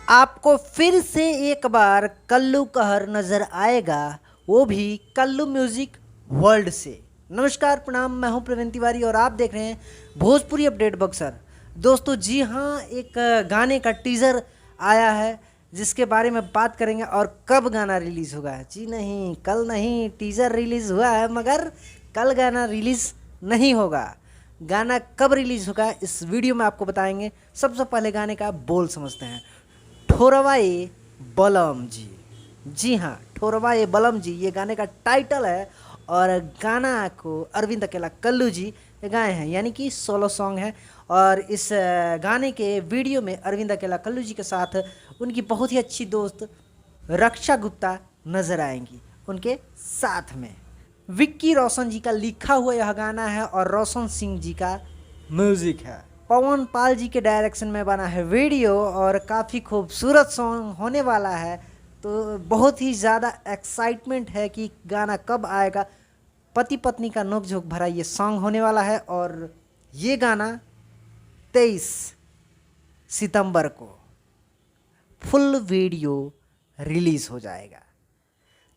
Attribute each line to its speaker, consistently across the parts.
Speaker 1: आपको फिर से एक बार कल्लू कहर नज़र आएगा, वो भी कल्लू म्यूज़िक वर्ल्ड से। नमस्कार, प्रणाम, मैं हूं प्रवीण तिवारी और आप देख रहे हैं भोजपुरी अपडेट बक्सर। दोस्तों जी हाँ, एक गाने का टीज़र आया है जिसके बारे में बात करेंगे और कब गाना रिलीज़ होगा। जी नहीं, कल नहीं, टीज़र रिलीज़ हुआ है मगर कल गाना रिलीज़ नहीं होगा। गाना कब रिलीज़ होगा इस वीडियो में आपको बताएंगे। सबसे पहले गाने का बोल समझते हैं। ठोरवा ए बलम जी, जी हाँ, ठोरवा ए बलम जी ये गाने का टाइटल है और गाना को अरविंद अकेला कल्लू जी गाए हैं, यानी कि सोलो सॉन्ग है। और इस गाने के वीडियो में अरविंद अकेला कल्लू जी के साथ उनकी बहुत ही अच्छी दोस्त रक्षा गुप्ता नज़र आएंगी उनके साथ में। विक्की रोशन जी का लिखा हुआ यह गाना है और रोशन सिंह जी का म्यूज़िक है। पवन पाल जी के डायरेक्शन में बना है वीडियो और काफ़ी खूबसूरत सॉन्ग होने वाला है। तो बहुत ही ज़्यादा एक्साइटमेंट है कि गाना कब आएगा। पति पत्नी का नोकझोंक भरा ये सॉन्ग होने वाला है और ये गाना 23 सितंबर को फुल वीडियो रिलीज़ हो जाएगा।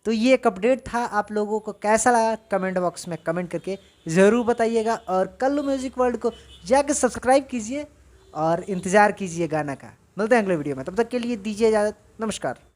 Speaker 1: तो ये एक अपडेट था, आप लोगों को कैसा लगा कमेंट बॉक्स में कमेंट करके ज़रूर बताइएगा। और कल्लू म्यूज़िक वर्ल्ड को जाकर सब्सक्राइब कीजिए और इंतज़ार कीजिए गाना का। मिलते हैं अगले वीडियो में, तब तक के लिए दीजिए इजाज़त। नमस्कार।